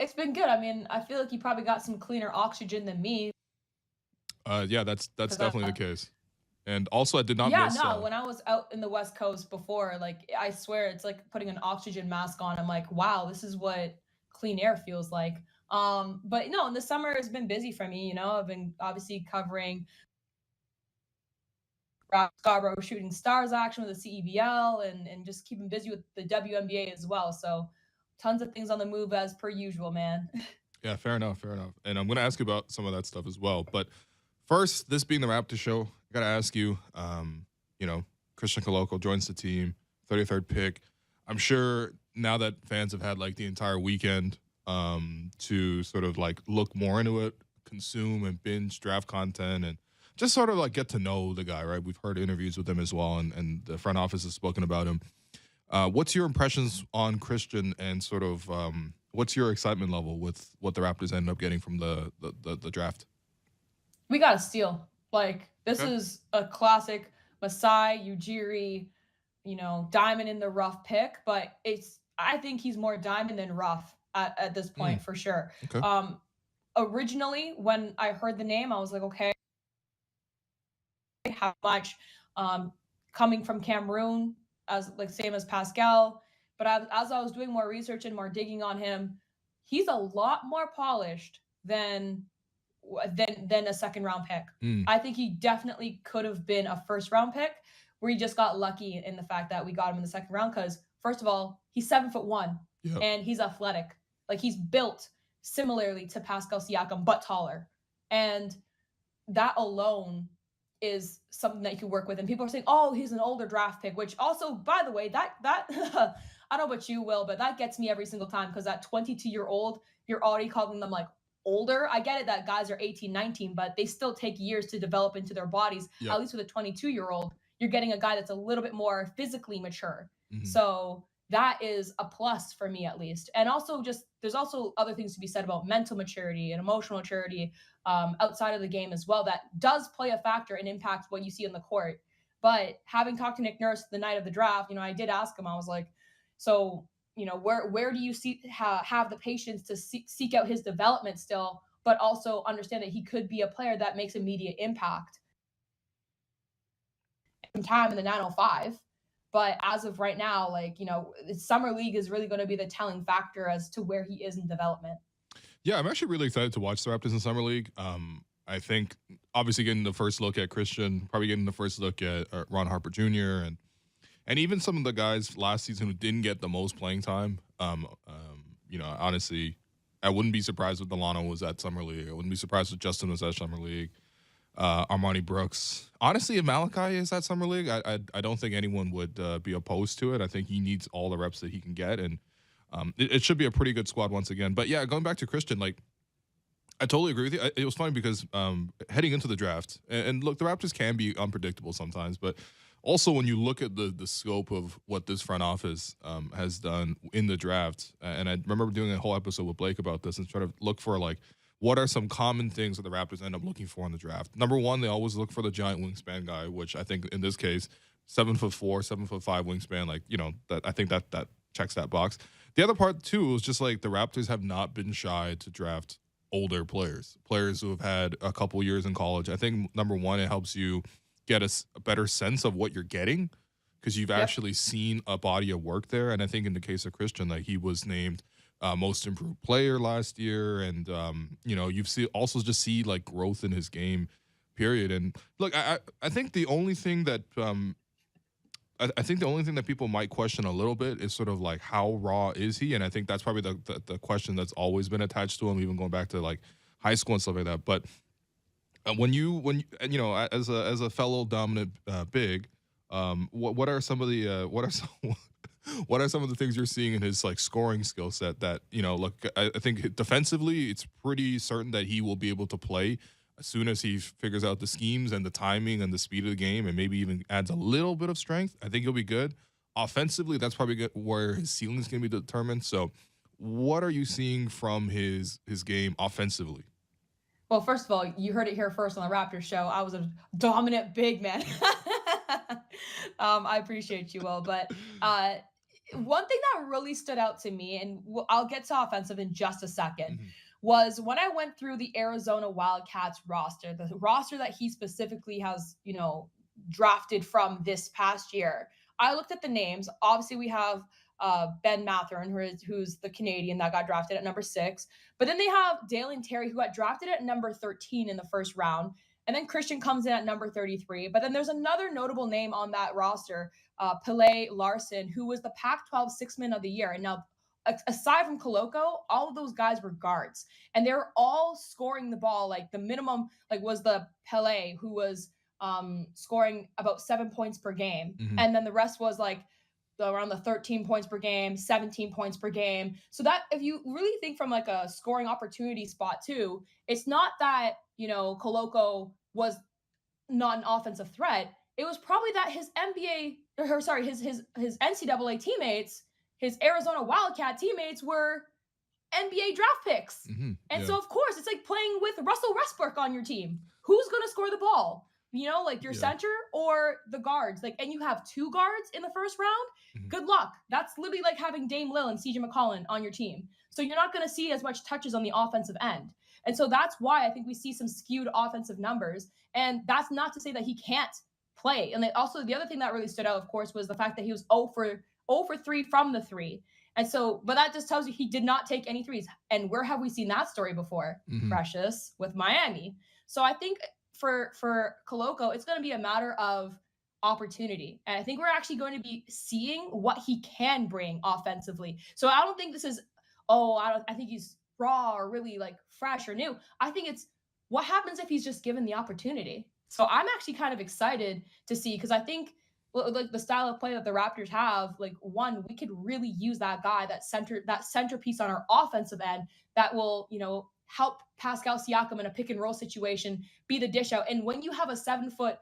It's been good. I mean, I feel like you probably got some cleaner oxygen than me. Yeah, that's Because definitely the case. And also, I did not yeah, miss. no, when I was out in the West Coast before, like, I swear it's like putting an oxygen mask on. I'm like, wow, this is what clean air feels like. But no, in the summer has been busy for me. I've been obviously covering Scarborough Shooting Stars action with the CEBL and just keeping busy with the WNBA as well. So tons of things on the move as per usual, man. Yeah, fair enough, fair enough. And I'm going to ask you about some of that stuff as well. But first, this being the Raptors show, I got to ask you, Christian Koloko joins the team, 33rd pick. I'm sure now that fans have had like the entire weekend to sort of like look more into it, consume and binge draft content and just sort of like get to know the guy, right? We've heard interviews with him as well, and the front office has spoken about him. What's your impressions on Christian and sort of what's your excitement level with what the Raptors ended up getting from the draft? We got to steal. Like, this Okay. is a classic Masai Ujiri, diamond in the rough pick, but I think he's more diamond than rough at this Mm, point for sure. okay. Originally, when I heard the name, I was like, okay, how much? Um, Coming from Cameroon, as like same as Pascal, but as I was doing more research and more digging on him, he's a lot more polished than a second round pick. Mm, I think he definitely could have been a first round pick, where he just got lucky in the fact that we got him in the second round. Because first of all, he's 7'1" yep. and he's athletic. Like, he's built similarly to Pascal Siakam, but taller, and that alone is something that you can work with. And people are saying, "Oh, he's an older draft pick," which also, by the way, that I don't know about you, Will, but that gets me every single time because at 22-year-old, you're already calling them like older. I get it that guys are 18, 19, but they still take years to develop into their bodies. At Yep. least with a 22-year-old, you're getting a guy that's a little bit more physically mature. Hmm. So that is a plus for me, at least. And also, just there's also other things to be said about mental maturity and emotional maturity, outside of the game as well, that does play a factor and impact what you see on the court. But having talked to Nick Nurse the night of the draft, I did ask him. I was like, so where do you have the patience to seek out his development still, but also understand that he could be a player that makes immediate impact some time in the 905. But as of right now, like, summer league is really going to be the telling factor as to where he is in development. Yeah, I'm actually really excited to watch the Raptors in summer league. I think obviously getting the first look at Christian, probably getting the first look at Ron Harper Jr. and even some of the guys last season who didn't get the most playing time. Honestly, I wouldn't be surprised if Delano was at summer league. I wouldn't be surprised if Justin was at summer league. Armani Brooks. Honestly, if Malachi is at summer league, I don't think anyone would be opposed to it. I think he needs all the reps that he can get, and it should be a pretty good squad once again. But yeah, going back to Christian, like I totally agree with you. It was funny because heading into the draft, and look, the Raptors can be unpredictable sometimes, but also when you look at the scope of what this front office has done in the draft, and I remember doing a whole episode with Blake about this and trying to look for like what are some common things that the Raptors end up looking for in the draft. Number one, they always look for the giant wingspan guy, which I think in this case, 7'4", 7'5" wingspan, like that I think that checks that box. The other part too was just like the Raptors have not been shy to draft older players who have had a couple years in college. I think number one, it helps you get a better sense of what you're getting because you've Yep. actually seen a body of work there. And I think in the case of Christian, like he was named most improved player last year, and you've also just see like growth in his game. Period. And look, I think the only thing that I think the only thing that people might question a little bit is sort of like how raw is he, and I think that's probably the question that's always been attached to him, even going back to like high school and stuff like that. But when you and, as a fellow dominant big, what are some of the what are some what are some of the things you're seeing in his like scoring skill set that look, I think defensively it's pretty certain that he will be able to play as soon as he figures out the schemes and the timing and the speed of the game and maybe even adds a little bit of strength. I think he'll be good. Offensively, that's probably where his ceiling is going to be determined. So, what are you seeing from his game offensively? Well, first of all, you heard it here first on the Raptors show. I was a dominant big man. I appreciate you, Will, but one thing that really stood out to me, and I'll get to offensive in just a second, Mhm. was when I went through the Arizona Wildcats roster, the roster that he specifically has, drafted from this past year. I looked at the names. Obviously, we have Ben Matherin, who's the Canadian that got drafted at number 6. But then they have Dalen Terry, who got drafted at number 13 in the first round. And then Christian comes in at number 33. But then there's another notable name on that roster, Pele Larson, who was the Pac-12 Six-Man of the Year. And now, aside from Koloko, all of those guys were guards, and they're all scoring the ball. Like the minimum, like was the Pele, who was scoring about 7 points per game, Mhm. and then the rest was like around the 13 points per game, 17 points per game. So that if you really think from like a scoring opportunity spot too, it's not that Koloko was not an offensive threat. It was probably that his his NCAA teammates, his Arizona Wildcat teammates were NBA draft picks. And Yeah. so, of course, it's like playing with Russell Westbrook on your team. Who's going to score the ball? Like your Yeah. center or the guards. Like, and you have 2 guards in the first round. Mhm. Good luck. That's literally like having Dame Lillard and CJ McCollum on your team. So you're not going to see as much touches on the offensive end. And so that's why I think we see some skewed offensive numbers. And that's not to say that he can't play. And also the other thing that really stood out, of course, was the fact that he was 0 for 3 from the 3. And so, but that just tells you he did not take any threes. And where have we seen that story before? Mhm. Precious with Miami. So I think for Koloko, it's going to be a matter of opportunity. And I think we're actually going to be seeing what he can bring offensively. So I don't think this is, I think he's raw or really like fresh or new. I think it's what happens if he's just given the opportunity. So I'm actually kind of excited to see, because I think like the style of play that the Raptors have, like one, we could really use that guy, that centerpiece on our offensive end that will, help Pascal Siakam in a pick and roll situation, be the dish out. And when you have a 7'5"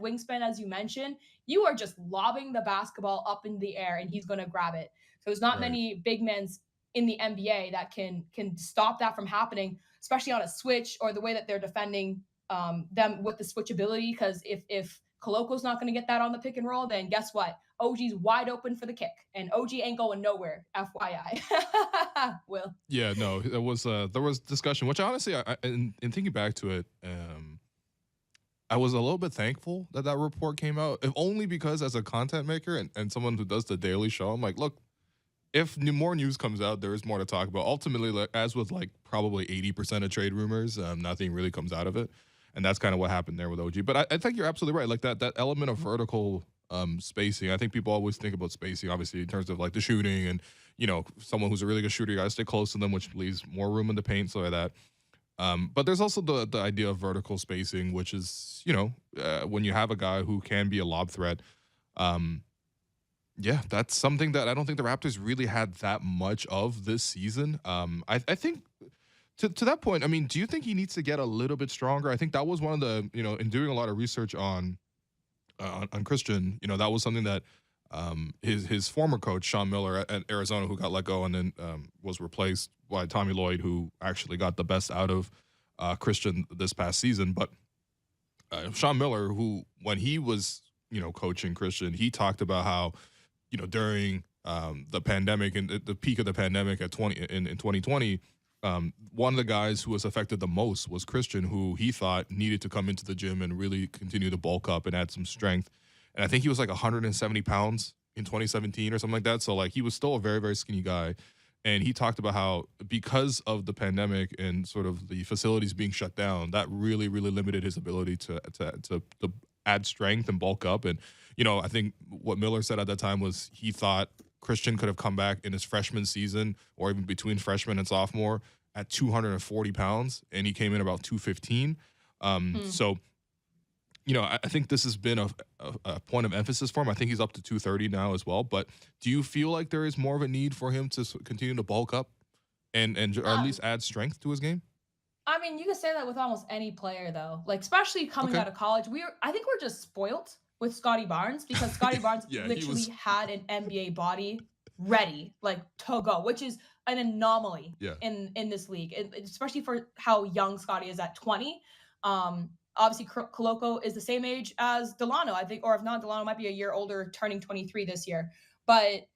wingspan, as you mentioned, you are just lobbing the basketball up in the air and he's going to grab it. So there's not Right. many big men in the NBA that can stop that from happening, especially on a switch or the way that they're defending them with the switchability. Because if Koloko's not going to get that on the pick and roll, then guess what? OG's wide open for the kick, and OG ain't going nowhere. FYI. Will. Yeah, no, there was discussion, which honestly, in thinking back to it, I was a little bit thankful that that report came out, if only because as a content maker and someone who does the daily show, I'm like, look, if more news comes out, there is more to talk about. Ultimately, like, as with like probably 80% of trade rumors, nothing really comes out of it, and that's kind of what happened there with OG. But I think you're absolutely right. Like that element of vertical spacing. I think people always think about spacing, obviously, in terms of like the shooting and someone who's a really good shooter, you got to stay close to them, which leaves more room in the paint, so like that. But there's also the idea of vertical spacing, which is when you have a guy who can be a lob threat. Um, yeah, that's something that I don't think the Raptors really had that much of this season. I think to that point, I mean, do you think he needs to get a little bit stronger? I think that was one of the in doing a lot of research on Christian, that was something that his former coach Sean Miller at Arizona, who got let go and then was replaced by Tommy Lloyd, who actually got the best out of Christian this past season. But Sean Miller, who when he was coaching Christian, he talked about how during the pandemic and the peak of the pandemic in 2020. One of the guys who was affected the most was Christian, who he thought needed to come into the gym and really continue to bulk up and add some strength. And I think he was like 170 pounds in 2017 or something like that. So like he was still a very, very skinny guy. And he talked about how because of the pandemic and sort of the facilities being shut down, that really, really limited his ability to add strength and bulk up. And, I think what Miller said at that time was he thought Christian could have come back in his freshman season or even between freshman and sophomore at 240 pounds, and he came in about 215. Hmm. So, I think this has been a point of emphasis for him. I think he's up to 230 now as well. But do you feel like there is more of a need for him to continue to bulk up and or at least Um, add strength to his game? I mean, you can say that with almost any player, though. Like, especially coming Okay. out of college, I think we're just spoilt with Scotty Barnes, because Scotty Barnes Yeah, he literally was. had an NBA body ready, like to go, which is an anomaly Yeah. in this league, especially for how young Scotty is at 20. Obviously, Koloko is the same age as Delano, I think, or if not, Delano might be a year older, turning 23 this year. But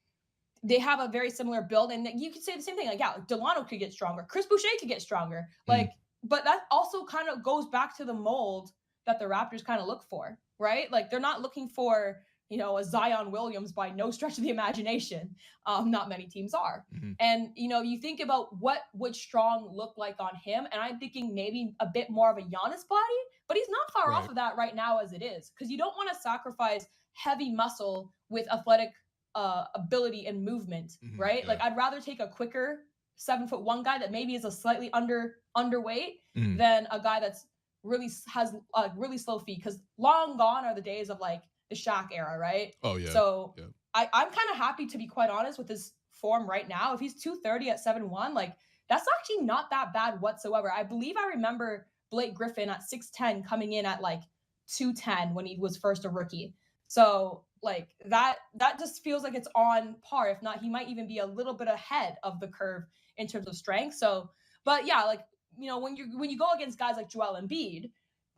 they have a very similar build, and you could say the same thing. Like, yeah, Delano could get stronger, Chris Boucher could get stronger. Like, but that also kind of goes back to the mold that the Raptors kind of look for, right? Like, they're not looking for a Zion Williams by no stretch of the imagination. Not many teams are. And you think about what would strong look like on him, and I'm thinking maybe a bit more of a Giannis body, but he's not far off of that right now as it is, because you don't want to sacrifice heavy muscle with athletic ability and movement, right? Like, I'd rather take a quicker 7'1" guy that maybe is a slightly underweight than a guy that's really has really slow feet, because long gone are the days of like the Shaq era, right? Oh yeah. So I'm kind of happy, to be quite honest, with his form right now. If he's 230 at 7'1", like, that's actually not that bad whatsoever. I believe I remember Blake Griffin at 6'10" coming in at like 210 when he was first a rookie. So like that just feels like it's on par. If not, he might even be a little bit ahead of the curve in terms of strength. So, but yeah, like, when you go against guys like Joel Embiid,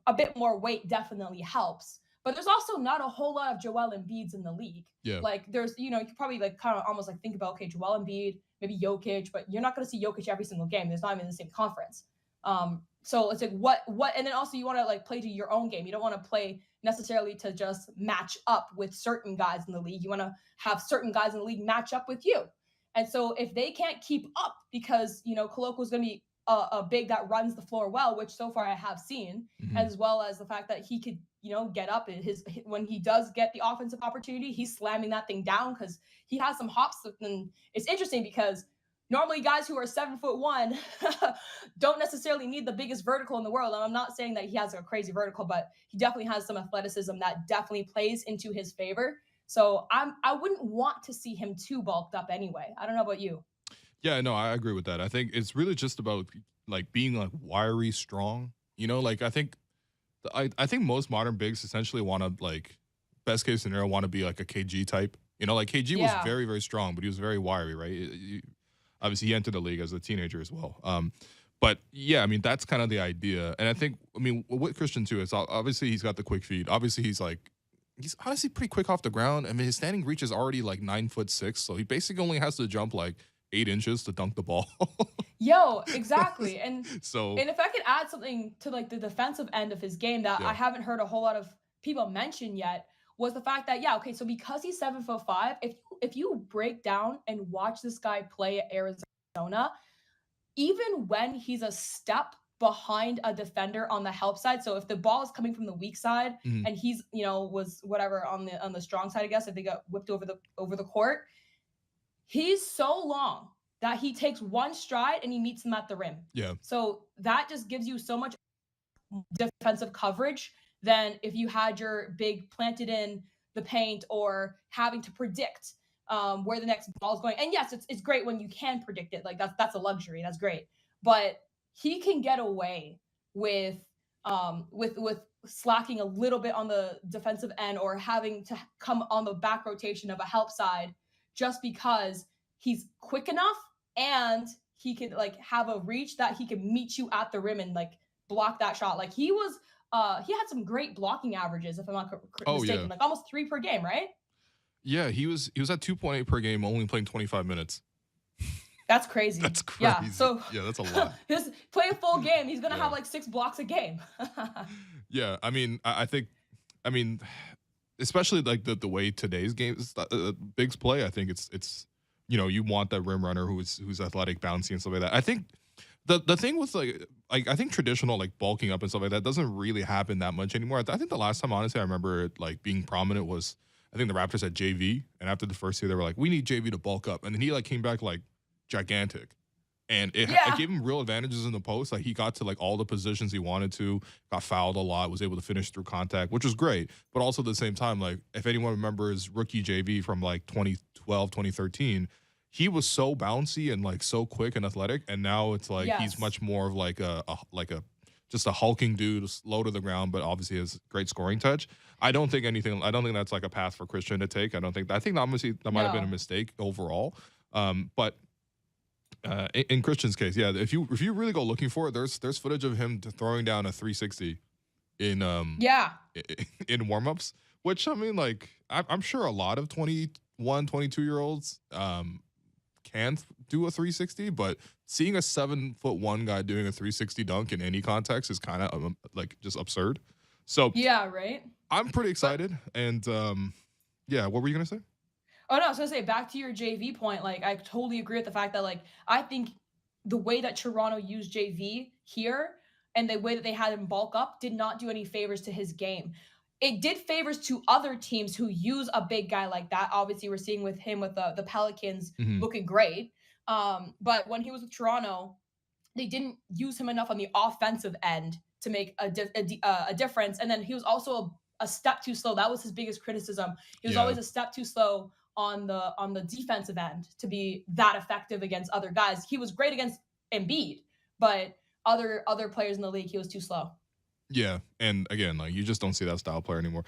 a bit more weight definitely helps. But there's also not a whole lot of Joel Embiids in the league. Yeah. Like, there's, you could probably like kind of almost like think about, okay, Joel Embiid, maybe Jokic, but you're not going to see Jokic every single game. There's not even in the same conference. So it's like what, and then also you want to like play to your own game. You don't want to play necessarily to just match up with certain guys in the league. You want to have certain guys in the league match up with you. And so if they can't keep up, because, Koloko is going to be a big that runs the floor well, which so far I have seen, as well as the fact that he could, get up when he does get the offensive opportunity, he's slamming that thing down because he has some hops. And it's interesting because normally guys who are 7'1" don't necessarily need the biggest vertical in the world. And I'm not saying that he has a crazy vertical, but he definitely has some athleticism that definitely plays into his favor. So I wouldn't want to see him too bulked up anyway. I don't know about you. Yeah, no, I agree with that. I think it's really just about like being like wiry, strong. Like I think most modern bigs essentially want to, like, best case scenario, want to be like a KG type. Like KG was very, very strong, but he was very wiry, right? Obviously, he entered the league as a teenager as well. But yeah, I mean, that's kind of the idea. And I think, with Christian too, is obviously he's got the quick feet. Obviously, he's honestly pretty quick off the ground. I mean, his standing reach is already like 9'6", so he basically only has to jump like 8 inches to dunk the ball. Yo, exactly. And so, and if I could add something to like the defensive end of his game that I haven't heard a whole lot of people mention yet, was the fact that, so because he's 7'5", if you break down and watch this guy play at Arizona, even when he's a step behind a defender on the help side, so if the ball is coming from the weak side and he's, was whatever on the strong side, I guess, if they got whipped over the court, he's so long that he takes one stride and he meets them at the rim. Yeah. So that just gives you so much defensive coverage than if you had your big planted in the paint or having to predict where the next ball is going. And yes, it's great when you can predict it. Like that's a luxury. That's great. But he can get away with slacking a little bit on the defensive end or having to come on the back rotation of a help side just because he's quick enough and he can like have a reach that he can meet you at the rim and like block that shot. Like he had some great blocking averages, if I'm not mistaken, like almost 3 per game, right? Yeah, he was at 2.8 per game, only playing 25 minutes. That's crazy. That's crazy. Yeah, so that's a lot. Just play a full game, he's gonna have like 6 blocks a game. Yeah, I mean, I think, especially like the way today's games bigs play, I think it's you want that rim runner who's athletic, bouncy, and stuff like that. I think the thing with like I think traditional like bulking up and stuff like that doesn't really happen that much anymore. I think the last time, honestly, I remember it like being prominent was, I think the Raptors had JV, and after the first year they were like, we need JV to bulk up, and then he like came back like gigantic, and it gave him real advantages in the post. Like he got to like all the positions he wanted to, got fouled a lot, was able to finish through contact, which was great. But also at the same time, like if anyone remembers rookie JV from like 2012, 2013, he was so bouncy and like so quick and athletic, and now it's like he's much more of like a just a hulking dude, low to the ground, but obviously has great scoring touch. I don't think that's like a path for Christian to take. I think obviously that might have been a mistake overall. But in Christian's case, if you really go looking for it, there's footage of him throwing down a 360 in warmups, which I mean, like I'm sure a lot of 21 22-year-olds can do a 360, but seeing a 7'1" guy doing a 360 dunk in any context is kind of like just absurd. So Yeah, right. I'm pretty But excited. And yeah, what were you gonna say? oh no, I was gonna say back to your JV point. Like I totally agree with the fact that like I think the way that Toronto used JV here and the way that they had him bulk up did not do any favors to his game. It did favors to other teams who use a big guy like that. Obviously, we're seeing with him with the Pelicans Hmm. looking great. But when he was with Toronto, they didn't use him enough on the offensive end to make a difference. And then he was also a step too slow. That was his biggest criticism. He was Yeah. always a step too slow on the defensive end to be that effective against other guys. He was great against Embiid, but other players in the league, he was too slow. Yeah, and again, like you just don't see that style player anymore.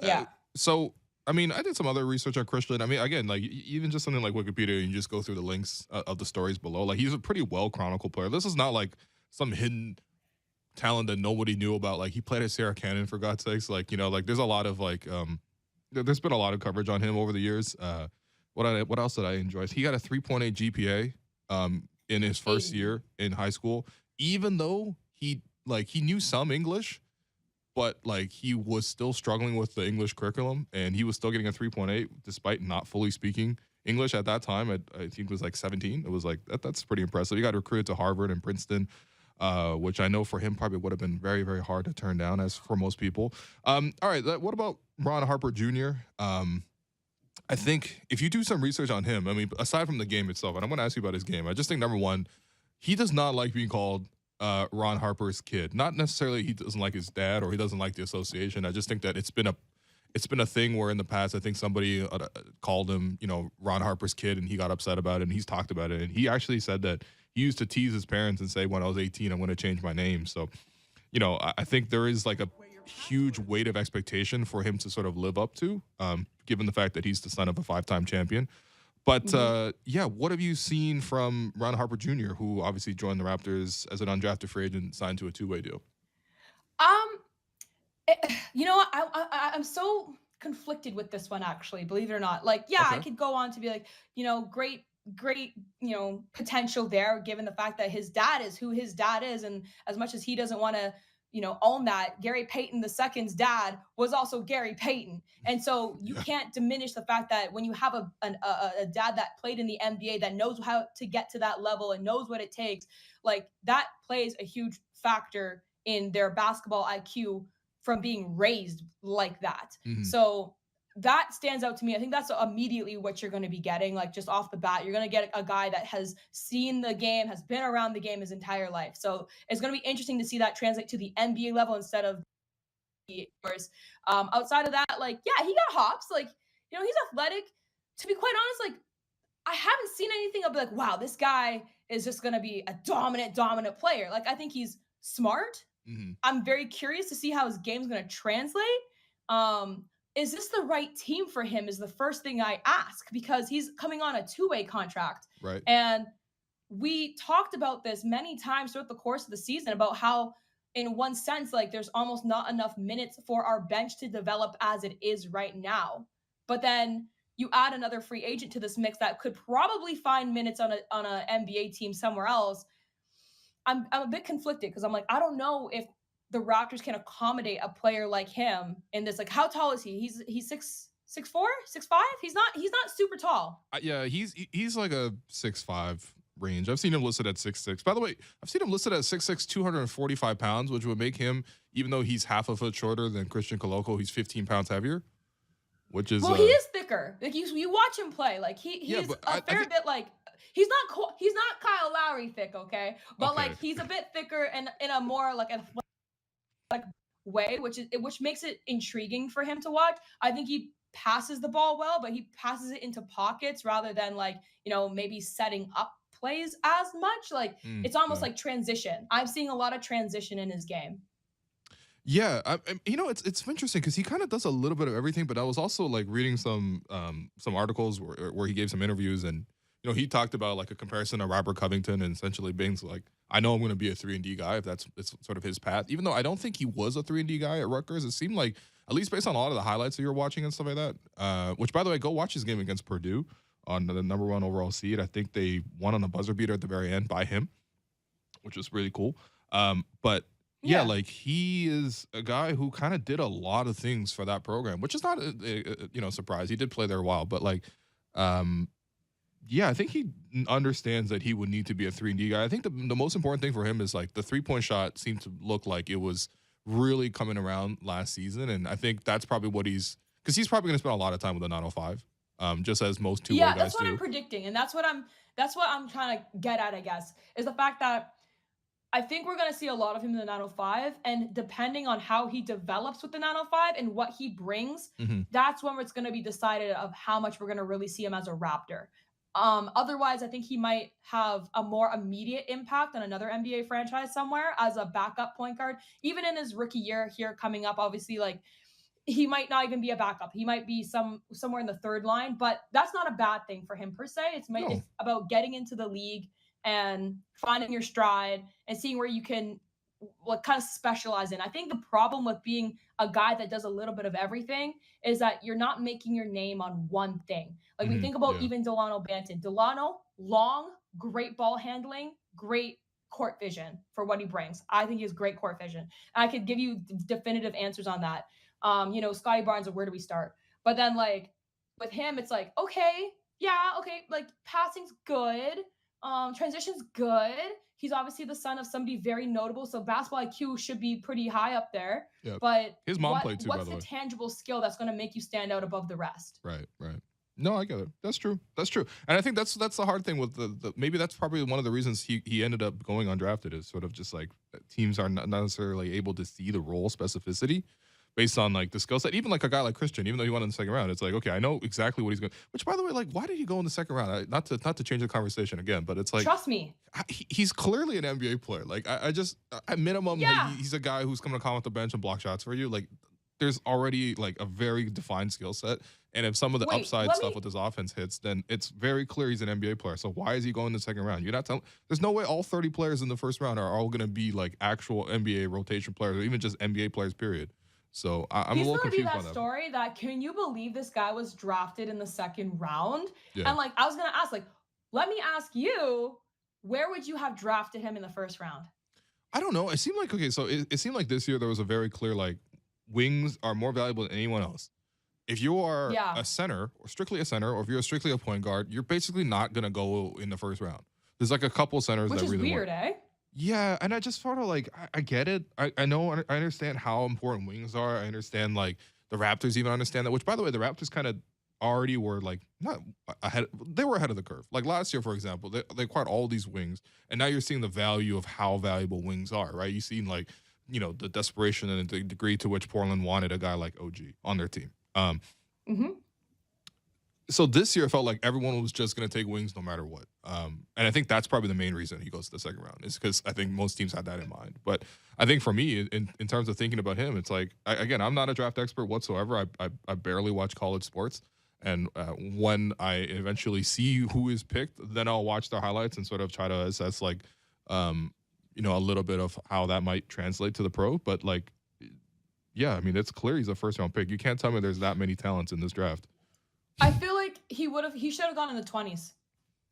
Yeah. So I mean, I did some other research on Christian. I mean, again, like even just something like Wikipedia, you just go through the links of the stories below. Like he's a pretty well chronicled player. This is not like some hidden talent that nobody knew about. Like he played at Sarah Cannon for God's sakes. Like like there's a lot of like there's been a lot of coverage on him over the years. What else did I enjoy? He got a 3.8 GPA in his first Hey. year in high school, even though he knew some English, but like he was still struggling with the English curriculum, and he was still getting a 3.8 despite not fully speaking English at that time. I think it was like 17. It was like that's pretty impressive. He got recruited to Harvard and Princeton, which I know for him probably would have been very, very hard to turn down, as for most people. All right, what about Ron Harper Jr.? I think if you do some research on him, I mean, aside from the game itself, and I'm going to ask you about his game, I just think number one, he does not like being called Ron Harper's kid. Not necessarily he doesn't like his dad or he doesn't like the association. I just think that it's been a thing where in the past I think somebody called him, Ron Harper's kid, and he got upset about it, and he's talked about it, and he actually said that he used to tease his parents and say, when I was 18, I'm going to change my name. So, I think there is like a huge weight of expectation for him to sort of live up to, given the fact that he's the son of a 5-time champion. But Mhm. yeah, what have you seen from Ron Harper Jr., who obviously joined the Raptors as an undrafted free agent, signed to a 2-way deal? Um, I'm so conflicted with this one actually, believe it or not. Like, yeah, I Okay. could go on to be like, great, potential there, given the fact that his dad is who his dad is, and as much as he doesn't want to, own that, Gary Payton the second's dad was also Gary Payton, and so you Yeah. can't diminish the fact that when you have a dad that played in the NBA that knows how to get to that level and knows what it takes, like that plays a huge factor in their basketball IQ from being raised like that. Hmm. So that stands out to me. I think that's immediately what you're going to be getting. Like just off the bat, you're going to get a guy that has seen the game, has been around the game his entire life. So it's going to be interesting to see that translate to the NBA level instead of the yours. Outside of that, like, yeah, he got hops. Like, he's athletic. To be quite honest, like, I haven't seen anything of like, wow, this guy is just going to be a dominant player. Like, I think he's smart. Hmm. I'm very curious to see how his game's going to translate. Um, is this the right team for him? Is the first thing I ask, because he's coming on a two-way contract. Right. And we talked about this many times throughout the course of the season about how, in one sense, like there's almost not enough minutes for our bench to develop as it is right now. But then you add another free agent to this mix that could probably find minutes on a NBA team somewhere else. I'm a bit conflicted because I'm like, I don't know if the Raptors can accommodate a player like him in this. Like, how tall is he? He's 6'4", 6'5". He's not super tall. Yeah, he's like a 6'5" range. I've seen him listed at 6'6". By the way, I've seen him listed at 6'6", 245 pounds, which would make him, even though he's half a foot shorter than Christian Koloko, he's 15 pounds heavier, which is Well, he is thicker. Like you watch him play. Like yeah, he's but a I fair think bit like he's not Kyle Lowry thick, okay? But okay. like he's a bit thicker and in a more like way, which makes it intriguing for him to watch. I think he passes the ball well, but he passes it into pockets rather than like, maybe setting up plays as much. Like it's almost Yeah. like transition. I'm seeing a lot of transition in his game. Yeah, it's interesting because he kind of does a little bit of everything. But I was also like reading some articles where he gave some interviews, and he talked about like a comparison to Robert Covington, and essentially being like, I know I'm going to be a 3-and-D guy if it's sort of his path. Even though I don't think he was a 3-and-D guy at Rutgers, it seemed like at least based on a lot of the highlights that you're watching and stuff like that. Which, by the way, go watch his game against Purdue on the number 1 overall seed. I think they won on a buzzer beater at the very end by him, which was really cool. But yeah, like he is a guy who kind of did a lot of things for that program, which is not a surprise. He did play there a while, but like, yeah, I think he understands that he would need to be a 3-and-D guy. I think the most important thing for him is like the 3-point shot seemed to look like it was really coming around last season, and I think that's probably what he's probably going to spend a lot of time with the 905, just as most two-way guys do. Yeah, that's what I'm predicting, and that's what I'm trying to get at, I guess, is the fact that I think we're going to see a lot of him in the 905, and depending on how he develops with the 905 and what he brings, that's when it's going to be decided of how much we're going to really see him as a Raptor. Otherwise, I think he might have a more immediate impact on another NBA franchise somewhere as a backup point guard. Even in his rookie year here coming up, obviously, like he might not even be a backup. He might be somewhere in the third line, but that's not a bad thing for him per se. It's about getting into the league and finding your stride and seeing where you can kind of specialize in. I think the problem with being a guy that does a little bit of everything is that you're not making your name on one thing. Like we think about even Delano Banton. Delano, long, great ball handling, great court vision for what he brings. I think he has great court vision. And I could give you definitive answers on that. Scotty Barnes, where do we start? But then like with him, it's like, okay, like passing's good. Transition's good. He's obviously the son of somebody very notable, so basketball IQ should be pretty high up there. Yep. But his mom played too, by the way. What's the tangible skill that's going to make you stand out above the rest? Right. No, I get it. That's true. And I think that's the hard thing with the maybe that's probably one of the reasons he ended up going undrafted is sort of just like teams are not necessarily able to see the role specificity based on like the skill set. Even like a guy like Christian, even though he went in the second round, it's like, okay, I know exactly what he's going. Which, by the way, like, why did he go in the second round? Not to change the conversation again, but it's like, trust me, he's clearly an NBA player. Like, I just at minimum, like, he's a guy who's going to come off the bench and block shots for you. Like, there's already like a very defined skill set, and if some of the upside stuff with his offense hits, then it's very clear he's an NBA player. So why is he going in the second round? You're not telling. There's no way all 30 players in the first round are all going to be like actual NBA rotation players, or even just NBA players. Period. So I'm a little confused by that. He's going to be that story that, can you believe this guy was drafted in the second round? Yeah. And like, I was going to ask, like, let me ask you, where would you have drafted him in the first round? I don't know. It seemed like, okay, so it seemed like this year there was a very clear, like, wings are more valuable than anyone else. If you are a center, or strictly a center, or if you're strictly a point guard, you're basically not going to go in the first round. There's like a couple centers that really work. Which is weird, eh? Yeah, and I just sort of like, I get it. I know, I understand how important wings are. I understand, like, the Raptors even understand that, which, by the way, the Raptors kind of already were, like, not ahead. They were ahead of the curve. Like, last year, for example, they acquired all these wings, and now you're seeing the value of how valuable wings are, right? You've seen, like, the desperation and the degree to which Portland wanted a guy like OG on their team. So this year, it felt like everyone was just going to take wings no matter what. And I think that's probably the main reason he goes to the second round, is because I think most teams had that in mind. But I think for me, in terms of thinking about him, it's like, again, I'm not a draft expert whatsoever. I barely watch college sports. And when I eventually see who is picked, then I'll watch the highlights and sort of try to assess, like, a little bit of how that might translate to the pro. But, like, yeah, I mean, it's clear he's a first-round pick. You can't tell me there's that many talents in this draft. I feel like he should have gone in the 20s.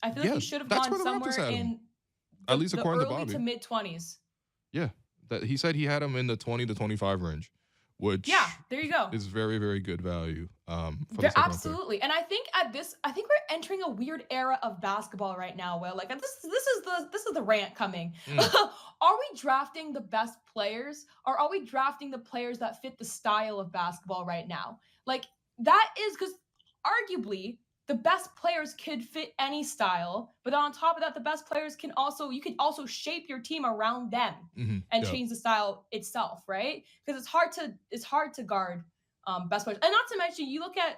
I feel like he should have gone somewhere in at least according to Bobby, to mid 20s. Yeah, that he said he had him in the 20 to 25 range, which there you go, is very, very good value. Absolutely, and I think we're entering a weird era of basketball right now. Will, like, this is the rant coming. Are we drafting the best players, or are we drafting the players that fit the style of basketball right now? Like, that is because arguably the best players could fit any style, but on top of that, the best players can also shape your team around them and change the style itself, right? Because it's hard to guard best players. And not to mention, you look at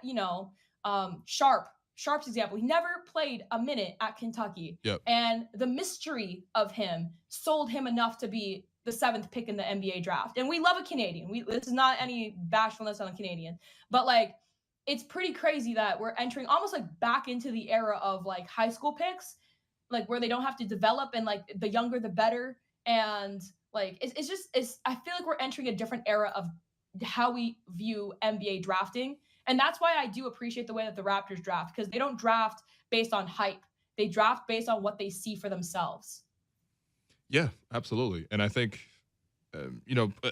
Sharp's example. He never played a minute at Kentucky, and the mystery of him sold him enough to be the 7th pick in the NBA draft. And we love a Canadian. This is not any bashfulness on a Canadian, but like, it's pretty crazy that we're entering almost like back into the era of like high school picks, like where they don't have to develop, and like the younger the better. And like, I feel like we're entering a different era of how we view NBA drafting. And that's why I do appreciate the way that the Raptors draft, because they don't draft based on hype. They draft based on what they see for themselves. Yeah, absolutely. And I think,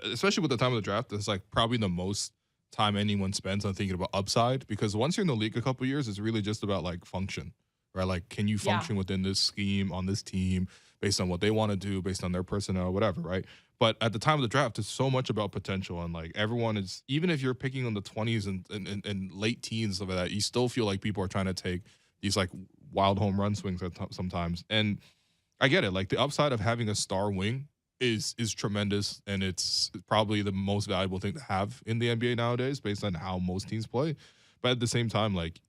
especially with the time of the draft, it's like probably the most time anyone spends on thinking about upside, because once you're in the league a couple of years, it's really just about like function, right? Like, can you Yeah. function within this scheme on this team based on what they want to do, based on their personnel, whatever, right? But at the time of the draft, it's so much about potential. And like everyone is, even if you're picking in the 20s and late teens, of that, you still feel like people are trying to take these like wild home run swings sometimes. And I get it. Like the upside of having a star wing is tremendous, and it's probably the most valuable thing to have in the NBA nowadays, based on how most teams play. But at the same time, like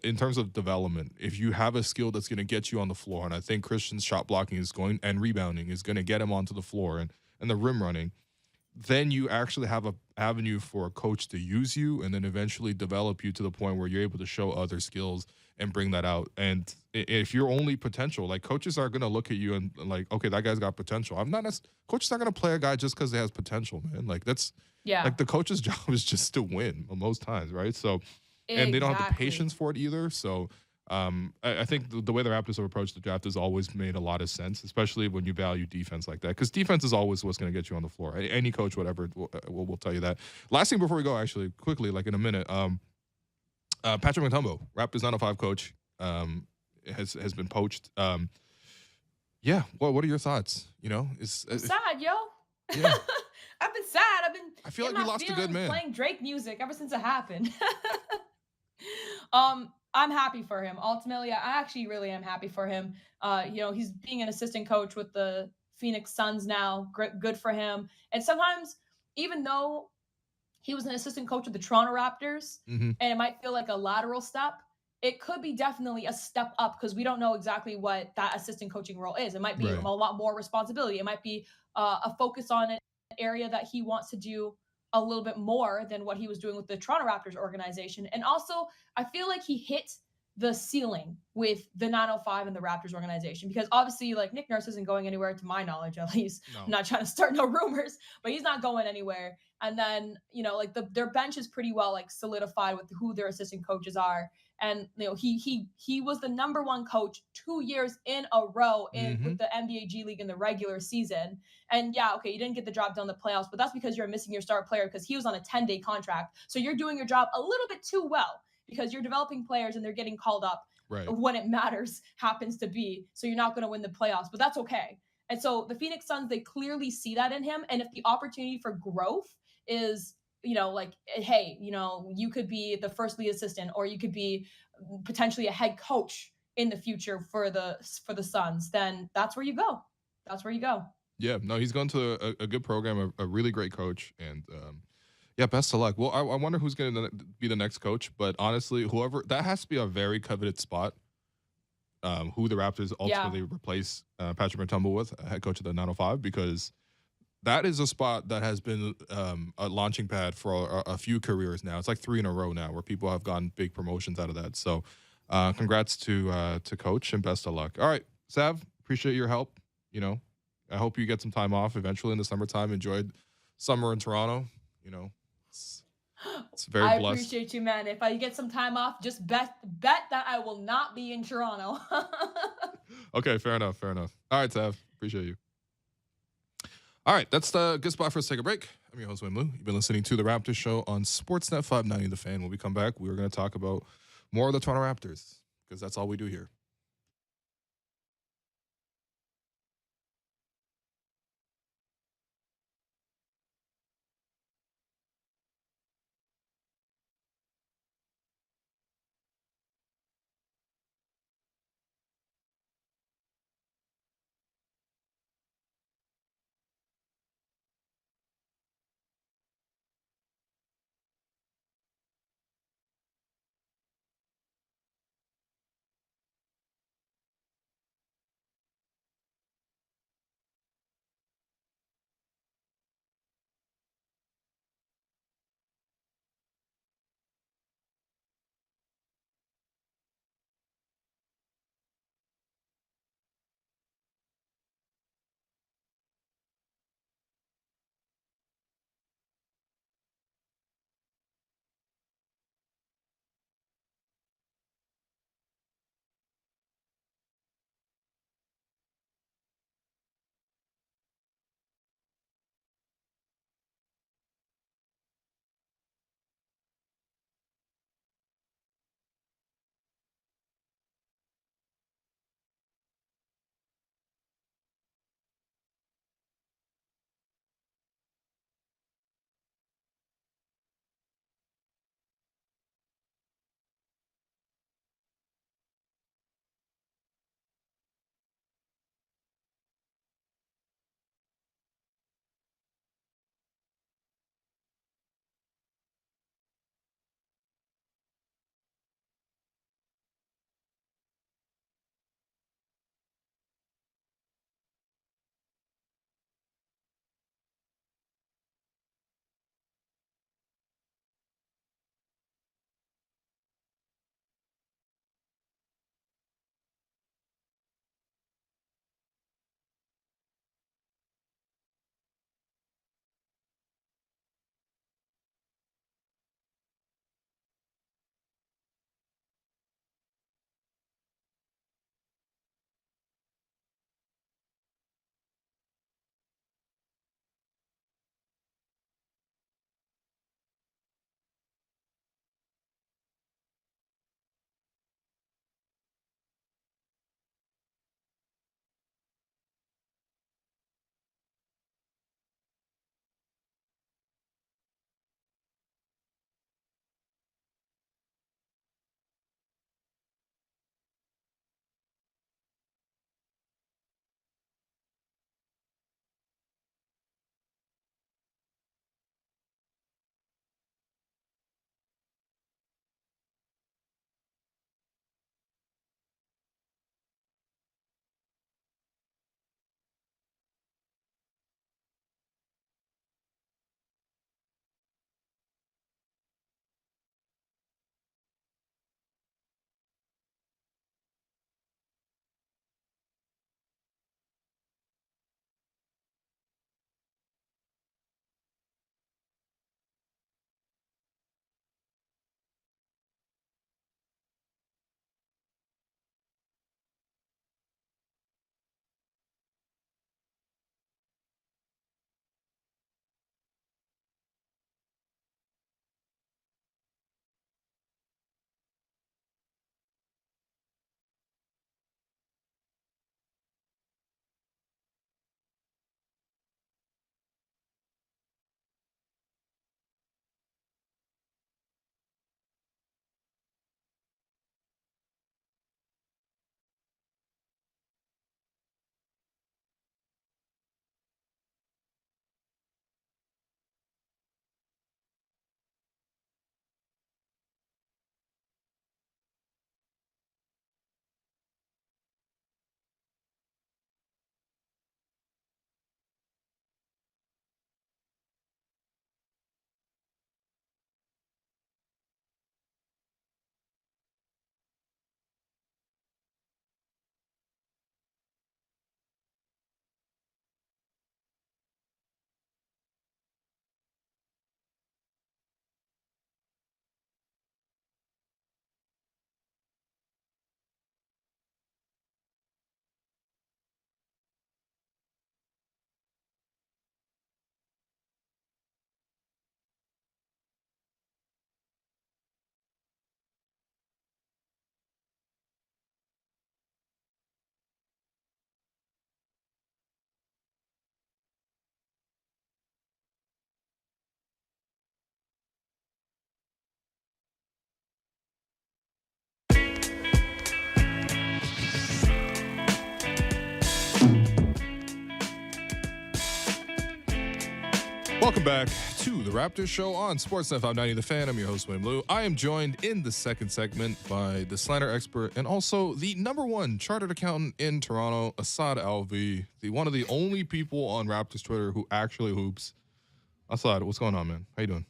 in terms of development, if you have a skill that's going to get you on the floor, and I think Christian's shot blocking is going and rebounding is going to get him onto the floor, and the rim running, then you actually have a avenue for a coach to use you and then eventually develop you to the point where you're able to show other skills and bring that out. And if you're only potential, like coaches are going to look at you and like, okay, that guy's got potential. I'm not coaches not going to play a guy just because he has potential, man. Like that's Yeah. like the coach's job is just to win most times, right? So, and they don't have the Exactly. patience for it either. So I think the way the Raptors have approached the draft has always made a lot of sense, especially when you value defense like that, because defense is always what's going to get you on the floor. Any coach, whatever, will tell you that. Last thing before we go, actually, quickly, like in a minute, Patrick Mutombo, Raptors 905 coach, has been poached. Yeah, what are your thoughts? You know, I'm sad, yo. yeah, I've been sad. I've been I feel in like we my lost a good feelings man. playing Drake music ever since it happened. I'm happy for him. Ultimately, I actually really am happy for him. He's being an assistant coach with the Phoenix Suns now. Good for him. And sometimes, even though he was an assistant coach with the Toronto Raptors, Hmm. and it might feel like a lateral step, it could be definitely a step up, because we don't know exactly what that assistant coaching role is. It might be a Right. lot more responsibility. It might be a focus on an area that he wants to do a little bit more than what he was doing with the Toronto Raptors organization. And also, I feel like he hit the ceiling with the 905 and the Raptors organization, because obviously, like, Nick Nurse isn't going anywhere, to my knowledge, at least. I'm No. not trying to start no rumors, but he's not going anywhere. And then, like their bench is pretty well like solidified with who their assistant coaches are. And he was the number one coach 2 years in a row in Hmm. with the NBA G League in the regular season. And yeah, okay, you didn't get the job done in the playoffs, but that's because you're missing your star player, because he was on a 10-day contract. So you're doing your job a little bit too well, because you're developing players and they're getting called up Right. when it matters, happens to be. So you're not going to win the playoffs, but that's okay. And so the Phoenix Suns, they clearly see that in him. And if the opportunity for growth is, like, hey, you could be the first lead assistant, or you could be potentially a head coach in the future for the Suns, then that's where you go. That's where you go. Yeah, no, he's going to a good program, a really great coach, and yeah, best of luck. Well, I wonder who's going to be the next coach, but honestly, whoever that has to be a very coveted spot. Who the Raptors Yeah. ultimately replace Patrick Mutombo with, head coach of the 905, because that is a spot that has been a launching pad for a few careers now. It's like 3 in a row now where people have gotten big promotions out of that. So, congrats to Coach, and best of luck. All right, Sav, appreciate your help. You know, I hope you get some time off eventually in the summertime. Enjoyed summer in Toronto. You know, it's, it's very I blessed. appreciate you, man. If I get some time off, just bet that I will not be in Toronto. Okay, fair enough. Fair enough. All right, Sav, appreciate you. All right, that's the good spot for us to take a break. I'm your host, Wim Lu. You've been listening to the Raptors Show on Sportsnet 590 The Fan. When we come back, we're going to talk about more of the Toronto Raptors, because that's all we do here. Welcome back to the Raptors Show on Sportsnet 590 The Fan. I'm your host, William Liu. I am joined in the second segment by the slander expert and also the #1 chartered accountant in Toronto, Asad Alvi, one of the only people on Raptors Twitter who actually hoops. Asad, what's going on, man? How you doing?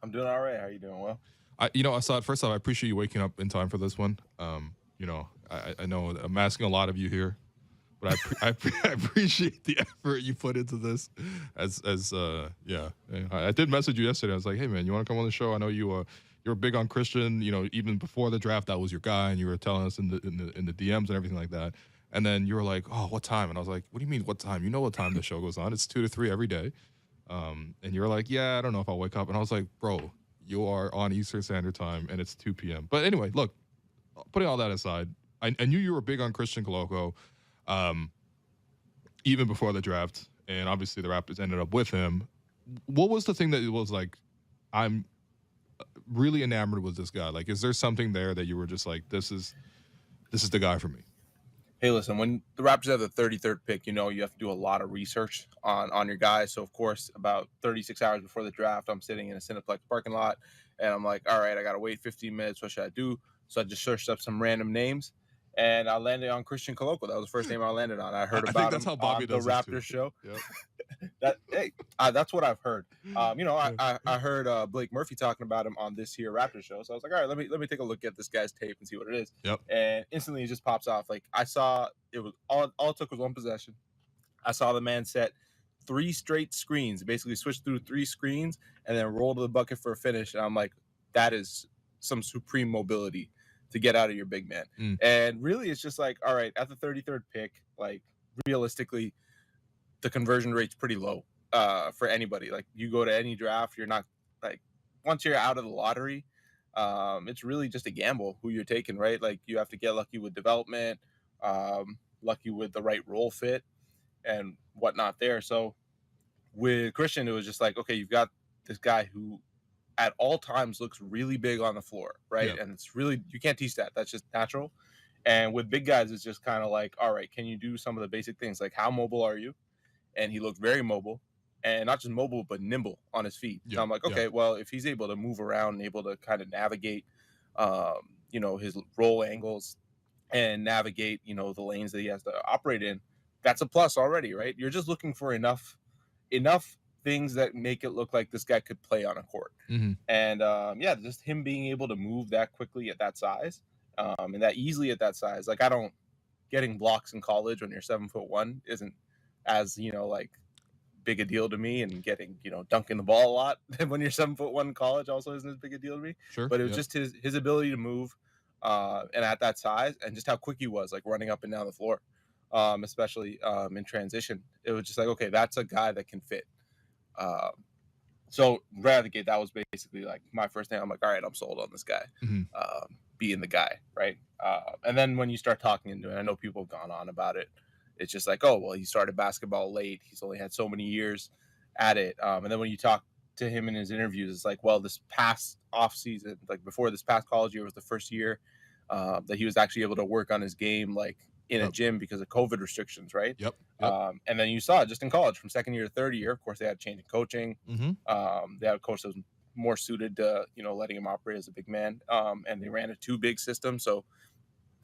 I'm doing all right. How you doing? Well, Asad, first off, I appreciate you waking up in time for this one. I know I'm asking a lot of you here, but I appreciate the effort you put into this. I did message you yesterday. I was like, hey man, you want to come on the show? I know you're big on Christian. You know, even before the draft, that was your guy, and you were telling us in the DMs and everything like that. And then you were like, oh, what time? And I was like, what do you mean, what time? You know what time the show goes on? It's 2 to 3 every day. And you were like, yeah, I don't know if I'll wake up. And I was like, bro, you are on Eastern Standard Time, and it's 2 p.m. But anyway, look, putting all that aside, I knew you were big on Christian Koloko. Even before the draft, and obviously the Raptors ended up with him. What was the thing that it was like, I'm really enamored with this guy? Like, is there something there that you were just like, this is the guy for me? Hey, listen, when the Raptors have the 33rd pick, you have to do a lot of research on your guy. So, of course, about 36 hours before the draft, I'm sitting in a Cineplex parking lot, and I'm like, all right, I got to wait 15 minutes. What should I do? So I just searched up some random names. And I landed on Christian Koloko. That was the first name I landed on. I heard about him on the Raptors Show. Yep. That's what I've heard. I heard Blake Murphy talking about him on this here Raptors Show. So I was like, all right, let me take a look at this guy's tape and see what it is. Yep. And instantly it just pops off. Like, I saw it was all it took was one possession. I saw the man set 3 straight screens, basically switch through 3 screens and then roll to the bucket for a finish. And I'm like, that is some supreme mobility to get out of your big man. And really it's just like, all right, at the 33rd pick, like, realistically the conversion rate's pretty low for anybody. Like, you go to any draft, you're not, like, once you're out of the lottery, it's really just a gamble who you're taking, right? Like, you have to get lucky with development, lucky with the right role fit and whatnot there. So with Christian, it was just like, okay, you've got this guy who at all times looks really big on the floor, right? Yeah. And it's really, you can't teach that. That's just natural. And with big guys, it's just kind of like, all right, can you do some of the basic things? Like, how mobile are you? And he looked very mobile, and not just mobile, but nimble on his feet. Yeah. So I'm like, okay, well, if he's able to move around and able to kind of navigate, his roll angles and navigate, the lanes that he has to operate in, that's a plus already, right? You're just looking for enough things that make it look like this guy could play on a court. And just him being able to move that quickly at that size, and that easily at that size. Like, getting blocks in college when you're 7'1" isn't as, like, big a deal to me, and getting, dunking the ball a lot when you're 7'1" in college also isn't as big a deal to me. Sure. But it was just his ability to move, and at that size, and just how quick he was, like, running up and down the floor, especially in transition. It was just like, okay, that's a guy that can fit. So right out of the gate, that was basically like my first thing. I'm like, all right, I'm sold on this guy, being the guy, right? And then when you start talking into it, I know people have gone on about it. It's just like, oh, well, he started basketball late. He's only had so many years at it. And then when you talk to him in his interviews, it's like, well, this past off season, like before this past college year was the first year that he was actually able to work on his game, like, in a gym because of COVID restrictions, right? Yep. And then you saw it just in college from second year to third year. Of course, they had a change in coaching. They had a coach that was more suited to, letting him operate as a big man. And they ran a 2 big system. So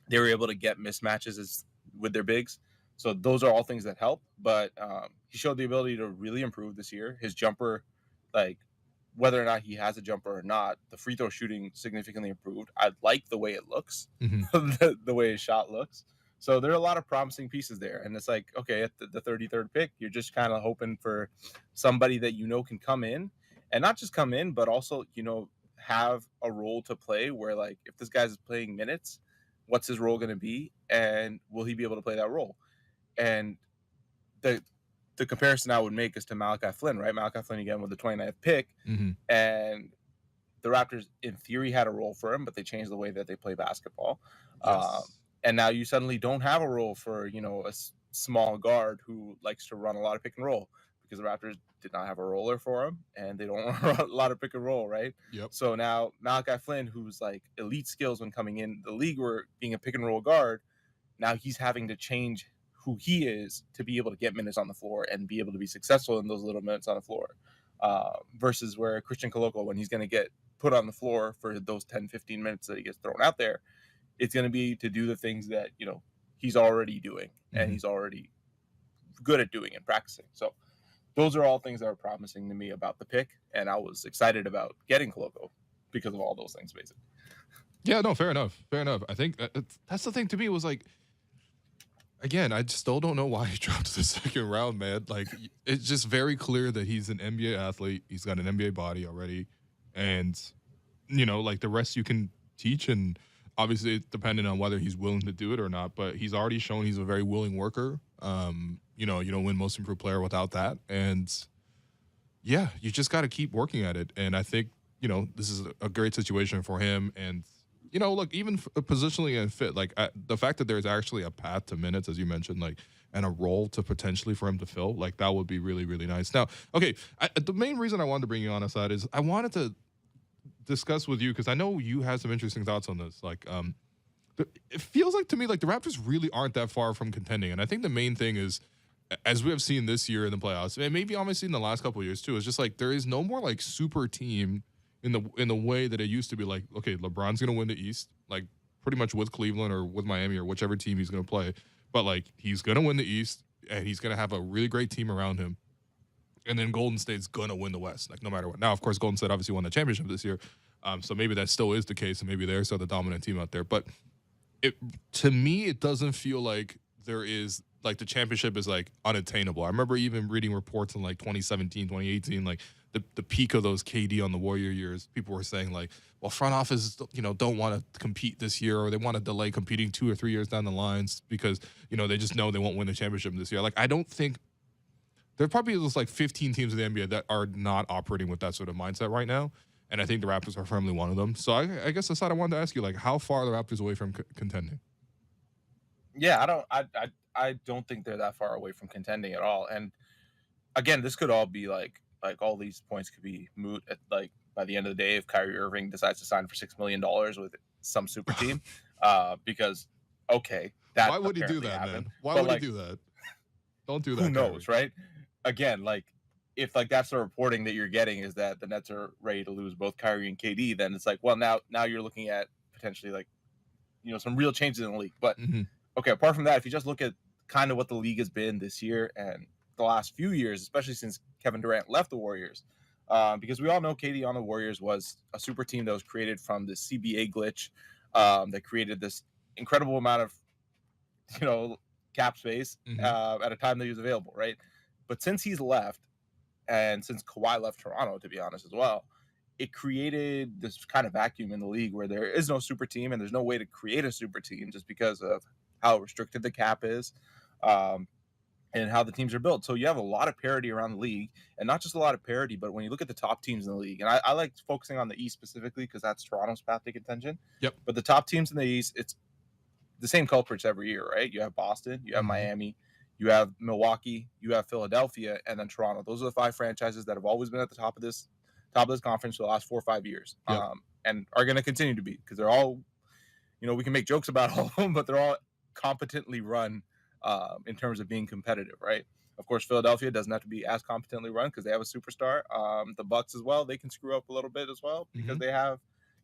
they were able to get mismatches with their bigs. So those are all things that help. But he showed the ability to really improve this year. His jumper, like, whether or not he has a jumper or not, the free throw shooting significantly improved. I like the way it looks, the way his shot looks. So there are a lot of promising pieces there. And it's like, okay, at the 33rd pick, you're just kind of hoping for somebody that can come in, and not just come in, but also, have a role to play where, like, if this guy's playing minutes, what's his role going to be? And will he be able to play that role? And the comparison I would make is to Malachi Flynn, right? Malachi Flynn, again, with the 29th pick. And the Raptors, in theory, had a role for him, but they changed the way that they play basketball. Yes. And now you suddenly don't have a role for, a small guard who likes to run a lot of pick and roll, because the Raptors did not have a roller for him, and they don't run a lot of pick and roll, right? Yep. So now Malachi Flynn, who's like elite skills when coming in the league, or being a pick and roll guard, now he's having to change who he is to be able to get minutes on the floor and be able to be successful in those little minutes on the floor. versus where Christian Koloko, when he's going to get put on the floor for those 10, 15 minutes that he gets thrown out there, it's going to be to do the things that, he's already doing and he's already good at doing and practicing. So those are all things that are promising to me about the pick. And I was excited about getting Koloko because of all those things, basically. Yeah, no, fair enough. I think that's the thing to me was like, again, I still don't know why he dropped to the second round, man. Like, it's just very clear that he's an NBA athlete. He's got an NBA body already. And, like the rest you can teach. And obviously it's dependent on whether he's willing to do it or not. But he's already shown he's a very willing worker. You don't win most improved player without that. And, yeah, you just got to keep working at it. And I think, this is a great situation for him. And, look, even positionally and fit, like the fact that there's actually a path to minutes, as you mentioned, like, and a role to potentially for him to fill, like that would be really, really nice. Now, okay, the main reason I wanted to bring you on, Asad, is I wanted to discuss with you because I know you had some interesting thoughts on this. Like, it feels like to me like the Raptors really aren't that far from contending, and I think the main thing is, as we have seen this year in the playoffs, and maybe obviously in the last couple of years too, is just like there is no more like super team in the way that it used to be. Like, okay, LeBron's gonna win the East, like pretty much with Cleveland or with Miami or whichever team he's gonna play, but like he's gonna win the East and he's gonna have a really great team around him, and then Golden State's gonna win the West, like no matter what. Now, of course, Golden State obviously won the championship this year, so maybe that still is the case, and maybe they're still the dominant team out there. But to me, it doesn't feel like there is. Like the championship is like unattainable. I remember even reading reports in like 2017, 2018, like the peak of those KD on the Warrior years. People were saying like, well, front office, don't want to compete this year, or they want to delay competing 2 or 3 years down the lines because, they just know they won't win the championship this year. Like, I don't think there probably is like 15 teams in the NBA that are not operating with that sort of mindset right now. And I think the Raptors are firmly one of them. So I guess Asad, I wanted to ask you, like, how far are the Raptors away from contending? Yeah, I don't think they're that far away from contending at all. And again, this could all be like all these points could be moot at like by the end of the day if Kyrie Irving decides to sign for $6 million with some super team. Because okay, that why would he do that, happened. Man? Why but would like, he do that? Don't do that. Who knows, right? Again, like if like that's the reporting that you're getting is that the Nets are ready to lose both Kyrie and KD, then it's like, well, now you're looking at potentially like some real changes in the league. But okay, apart from that, if you just look at kind of what the league has been this year and the last few years, especially since Kevin Durant left the Warriors, because we all know KD on the Warriors was a super team that was created from the CBA glitch that created this incredible amount of, cap space at a time that he was available, right? But since he's left, and since Kawhi left Toronto, to be honest as well, it created this kind of vacuum in the league where there is no super team and there's no way to create a super team just because of how restricted the cap is and how the teams are built. So you have a lot of parity around the league, and not just a lot of parity, but when you look at the top teams in the league, and I like focusing on the East specifically because that's Toronto's path to contention. Yep. But the top teams in the East, it's the same culprits every year, right? You have Boston, you have Miami, you have Milwaukee, you have Philadelphia, and then Toronto. Those are the 5 franchises that have always been at the top of this conference for the last 4 or 5 years, and are going to continue to be because they're all, we can make jokes about all of them, but they're all competently run in terms of being competitive, right? Of course, Philadelphia doesn't have to be as competently run because they have a superstar. The Bucks as well, they can screw up a little bit as well because they have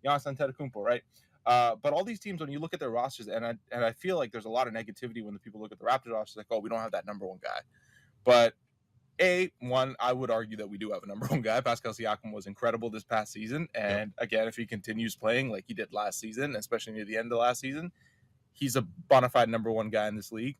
Giannis Antetokounmpo, right? But all these teams, when you look at their rosters, and I feel like there's a lot of negativity when the people look at the Raptors rosters, like, oh, we don't have that number one guy. But I would argue that we do have a number one guy. Pascal Siakam was incredible this past season, and again, if he continues playing like he did last season, especially near the end of last season, he's a bona fide number one guy in this league.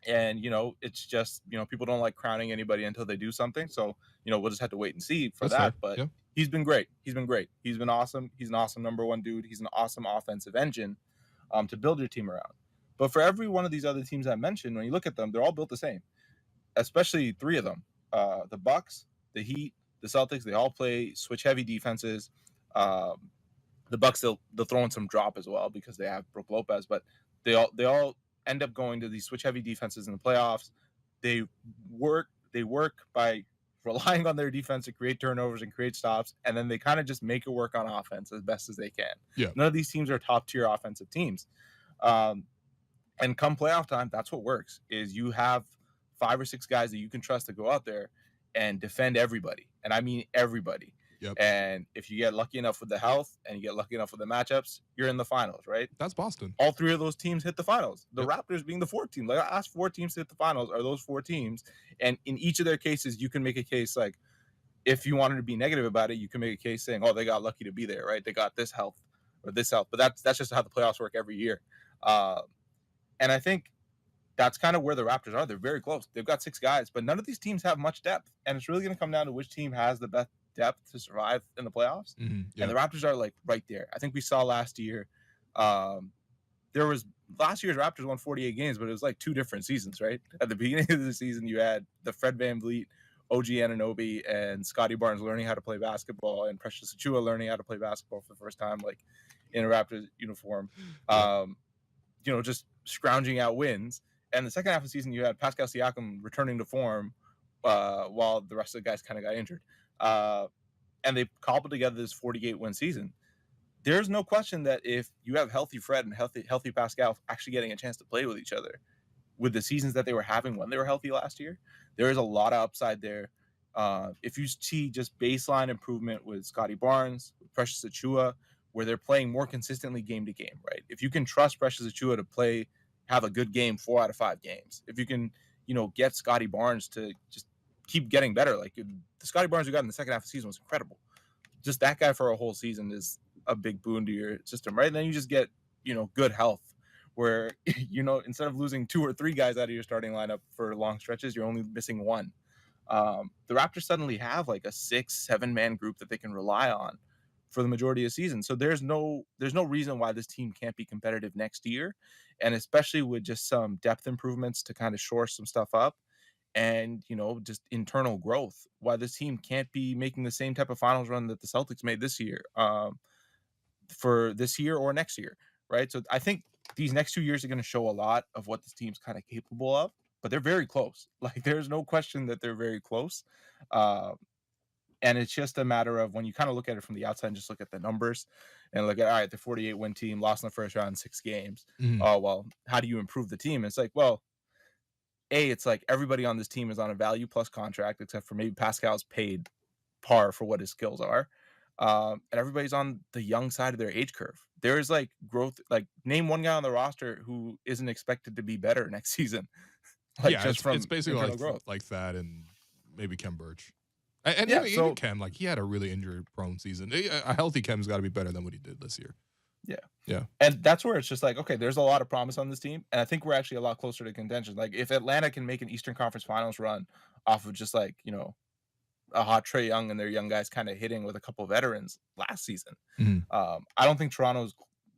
And it's just people don't like crowning anybody until they do something. So we'll just have to wait and see for that. But he's been great. He's been awesome. He's an awesome number one dude. He's an awesome offensive engine to build your team around. But for every one of these other teams I mentioned, when you look at them, they're all built the same. Especially 3 of them, the Bucks, the Heat, the Celtics. They all play switch heavy defenses. The Bucks they'll throw in some drop as well because they have Brook Lopez, but they all end up going to these switch heavy defenses in the playoffs. They work by relying on their defense to create turnovers and create stops, and then they kind of just make it work on offense as best as they can. Yeah. None of these teams are top tier offensive teams. And come playoff time, that's what works is you have 5 or 6 guys that you can trust to go out there and defend everybody. And I mean everybody. Yep. And if you get lucky enough with the health and you get lucky enough with the matchups, you're in the finals, right? That's Boston. All three of those teams hit the finals. The Yep. Raptors being the fourth team. Like, I asked 4 teams to hit the finals are those 4 teams. And in each of their cases, you can make a case like, if you wanted to be negative about it, you can make a case saying, oh, they got lucky to be there, right? They got this health or this health. But that's just how the playoffs work every year. And I think that's kind of where the Raptors are. They're very close. They've got 6 guys, but none of these teams have much depth. And it's really going to come down to which team has the best depth to survive in the playoffs. Mm-hmm. Yeah. And the Raptors are like right there. I think we saw last year. Last year's Raptors won 48 games, but it was like 2 different seasons, right? At the beginning of the season, you had the Fred VanVleet, OG Anunoby, and Scotty Barnes learning how to play basketball, and Precious Achiuwa learning how to play basketball for the first time, like in a Raptors uniform. Just scrounging out wins. And the second half of the season, you had Pascal Siakam returning to form while the rest of the guys kind of got injured. And they cobbled together this 48-win season. There's no question that if you have healthy Fred and healthy Pascal actually getting a chance to play with each other with the seasons that they were having when they were healthy last year, there is a lot of upside there. If you see just baseline improvement with Scotty Barnes, with Precious Achiuwa, where they're playing more consistently game to game, right? If you can trust Precious Achiuwa to have a good game 4 out of 5 games, if you can, get Scotty Barnes to just keep getting better, like the Scotty Barnes you got in the second half of the season was incredible. Just that guy for a whole season is a big boon to your system, right? And then you just get, good health where, instead of losing 2 or 3 guys out of your starting lineup for long stretches, you're only missing 1. The Raptors suddenly have like a 6-7 man group that they can rely on for the majority of the season. So there's no reason why this team can't be competitive next year. And especially with just some depth improvements to kind of shore some stuff up and, just internal growth, why this team can't be making the same type of finals run that the Celtics made this year, for this year or next year. Right. So I think these next 2 years are going to show a lot of what this team's kind of capable of, but they're very close. Like, there's no question that they're very close. And it's just a matter of when you kind of look at it from the outside and just look at the numbers and look at, all right, the 48-win team lost in the first round in 6 games. Mm-hmm. Oh, well, how do you improve the team? It's like, well, it's like everybody on this team is on a value plus contract, except for maybe Pascal's paid par for what his skills are. And everybody's on the young side of their age curve. There is like growth, like name one guy on the roster who isn't expected to be better next season. It's basically like that and maybe Kem Birch. And even Kem, like, he had a really injury-prone season. A healthy Kem's got to be better than what he did this year. Yeah. And that's where it's just like, okay, there's a lot of promise on this team, and I think we're actually a lot closer to contention. Like, if Atlanta can make an Eastern Conference Finals run off of just like, a hot Trae Young and their young guys kind of hitting with a couple of veterans last season, I don't think Toronto's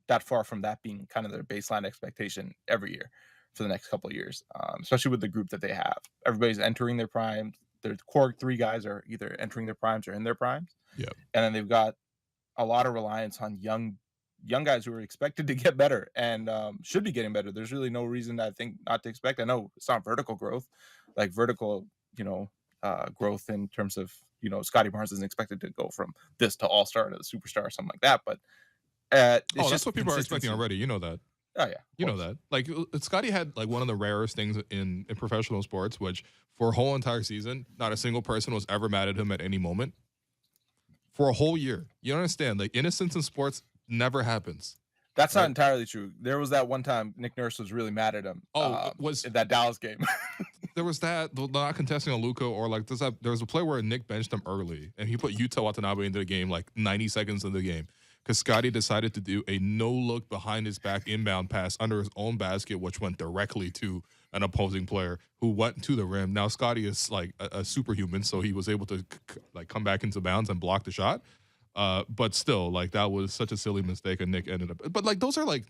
that far from that being kind of their baseline expectation every year for the next couple of years, especially with the group that they have. Everybody's entering their prime. Their core 3 guys are either entering their primes or in their primes. Yep. And then they've got a lot of reliance on young guys who are expected to get better and should be getting better. There's really no reason, I think, not to expect. I know it's not vertical growth, like vertical, growth in terms of, Scotty Barnes isn't expected to go from this to all-star to the superstar or something like that. But that's what people are expecting already. You know that. Oh, yeah. You know that. Like, Scotty had like one of the rarest things in professional sports, which for a whole entire season, not a single person was ever mad at him at any moment. For a whole year. You don't understand. Like, innocence in sports never happens. That's not entirely true. There was that one time Nick Nurse was really mad at him. Was in that Dallas game. There was that, not contesting on Luka, or like there was a play where Nick benched him early, and he put Yuta Watanabe into the game like 90 seconds into the game. Because Scotty decided to do a no-look behind his back inbound pass under his own basket, which went directly to an opposing player who went to the rim. Now, Scotty is like a superhuman, so he was able to come back into bounds and block the shot. But still, like, that was such a silly mistake, and Nick ended up. But like, those are like,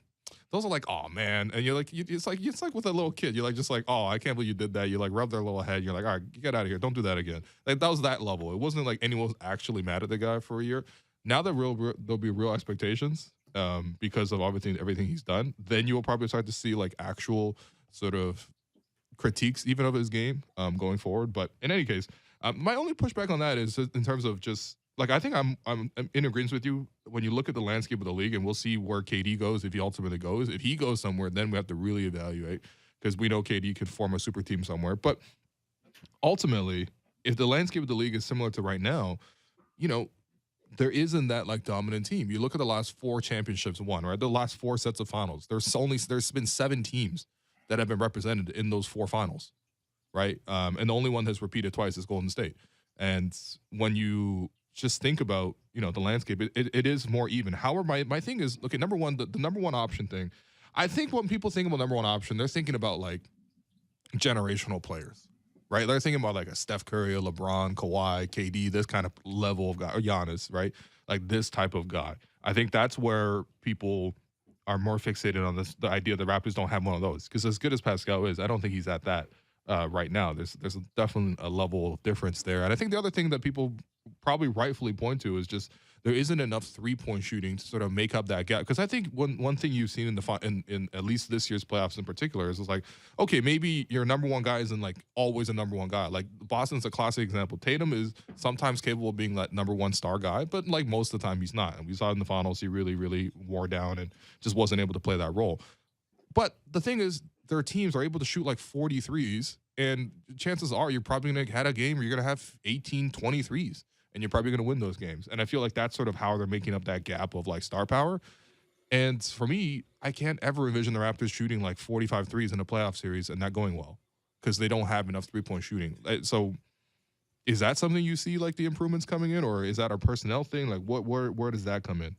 oh man, and you're like, it's like with a little kid. You're like, just like, oh, I can't believe you did that. You like rub their little head. You're like, all right, get out of here. Don't do that again. Like, that was that level. It wasn't like anyone was actually mad at the guy for a year. Now that there'll be real expectations because of everything he's done. Then you will probably start to see like actual sort of critiques even of his game going forward. But in any case, my only pushback on that is in terms of just like, I think I'm in agreement with you when you look at the landscape of the league, and we'll see where KD goes if he ultimately goes. If he goes somewhere, then we have to really evaluate, because we know KD could form a super team somewhere. But ultimately, if the landscape of the league is similar to right now, there isn't that like dominant team. You look at the last 4 championships won, right? The last 4 sets of finals. There's been 7 teams that have been represented in those 4 finals, right? And the only one that's repeated twice is Golden State. And when you just think about, the landscape, it is more even. However, my thing is, okay, number one, the number one option thing. I think when people think about number one option, they're thinking about like generational players, right? They're thinking about like a Steph Curry, a LeBron, Kawhi, KD, this kind of level of guy, or Giannis, right? Like this type of guy. I think that's where people are more fixated on the idea the Raptors don't have one of those. Because as good as Pascal is, I don't think he's at that right now. There's definitely a level of difference there. And I think the other thing that people probably rightfully point to is just there isn't enough 3-point shooting to sort of make up that gap. Because I think one thing you've seen in at least this year's playoffs in particular is like, okay, maybe your number one guy isn't like always a number one guy. Like Boston's a classic example. Tatum is sometimes capable of being that number one star guy, but like most of the time he's not. And we saw in the finals he really, really wore down and just wasn't able to play that role. But the thing is, their teams are able to shoot like 43s, and chances are you're probably going to have a game where you're going to have 18, 23s. And you're probably going to win those games. And I feel like that's sort of how they're making up that gap of like star power. And for me, I can't ever envision the Raptors shooting like 45 threes in a playoff series and not going well because they don't have enough 3-point shooting. So is that something you see like the improvements coming in, or is that a personnel thing? Like where does that come in?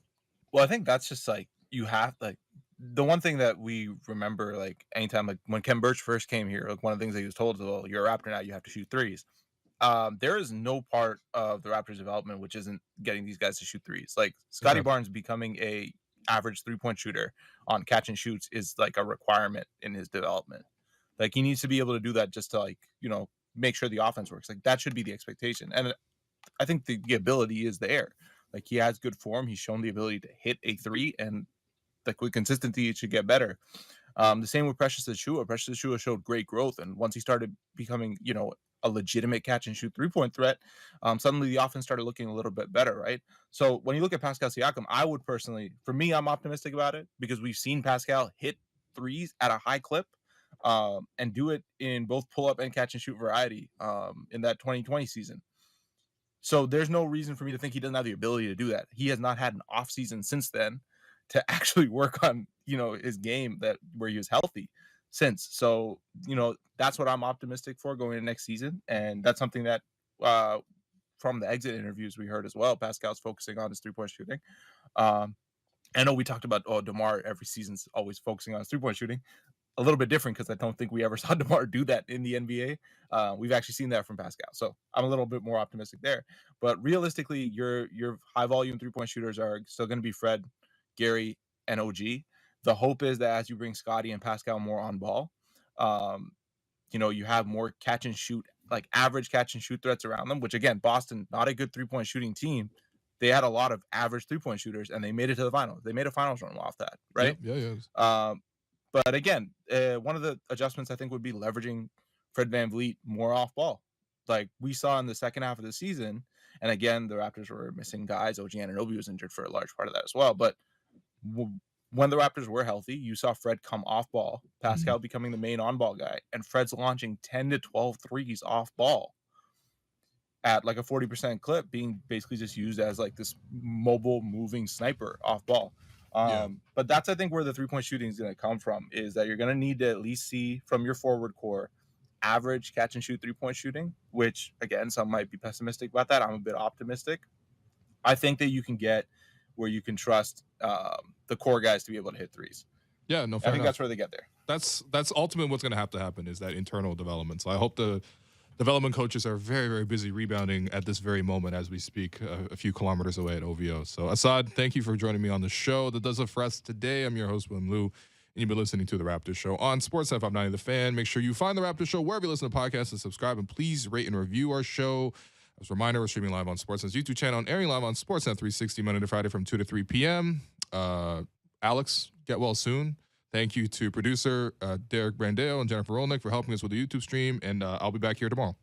Well, I think that's just like you have like the one thing that we remember, like anytime like when Ken Birch first came here, like one of the things that he was told is, well, you're a Raptor now, you have to shoot threes. There is no part of the Raptors development which isn't getting these guys to shoot threes. Like Scotty Barnes becoming a average 3-point shooter on catch and shoots is like a requirement in his development. Like he needs to be able to do that just to like, make sure the offense works. Like that should be the expectation. And I think the ability is there. Like he has good form. He's shown the ability to hit a 3, and like with consistency, it should get better. The same with Precious Achiuwa. Precious Achiuwa showed great growth, and once he started becoming, a legitimate catch and shoot 3-point threat, suddenly the offense started looking a little bit better, right? So when you look at Pascal Siakam, I would personally, for me, I'm optimistic about it because we've seen Pascal hit threes at a high clip, and do it in both pull up and catch and shoot variety in that 2020 season. So there's no reason for me to think he doesn't have the ability to do that. He has not had an off season since then to actually work on, his game where he was healthy since. So, that's what I'm optimistic for going into next season. And that's something that from the exit interviews we heard as well, Pascal's focusing on his 3-point shooting. I know we talked about, DeMar every season's always focusing on his 3-point shooting. A little bit different because I don't think we ever saw DeMar do that in the NBA. We've actually seen that from Pascal. So I'm a little bit more optimistic there. But realistically, your high volume 3-point shooters are still going to be Fred, Gary, and OG. The hope is that as you bring Scotty and Pascal more on ball, you have more catch and shoot, like average catch and shoot threats around them, which again, Boston, not a good 3-point shooting team. They had a lot of average 3-point shooters and they made it to the finals. They made a finals run off that, right? Yeah. But again, one of the adjustments I think would be leveraging Fred VanVleet more off ball. Like we saw in the second half of the season. And again, the Raptors were missing guys. OG Anunoby was injured for a large part of that as well. But when the Raptors were healthy, you saw Fred come off ball, Pascal becoming the main on-ball guy, and Fred's launching 10 to 12 threes off ball at like a 40% clip, being basically just used as like this mobile moving sniper off ball. But that's, I think, where the 3-point shooting is going to come from, is that you're going to need to at least see from your forward core average catch and shoot 3-point shooting, which again, some might be pessimistic about that. I'm a bit optimistic. I think that you can get where you can trust the core guys to be able to hit threes. Yeah, no, I think that's where they get there. That's ultimately what's going to happen is that internal development. So I hope the development coaches are very, very busy rebounding at this very moment as we speak, a few kilometers away at OVO. So Asad, thank you for joining me on the show. That does it for us today. I'm your host, William Liu, and you've been listening to The Raptors Show on Sportsnet 590 The Fan. Make sure you find The Raptors Show wherever you listen to podcasts and subscribe, and please rate and review our show. As a reminder, we're streaming live on Sportsnet's YouTube channel and airing live on Sportsnet 360 Monday to Friday from 2 to 3 p.m. Alex, get well soon. Thank you to producer Derek Brandeo and Jennifer Rolnick for helping us with the YouTube stream, and I'll be back here tomorrow.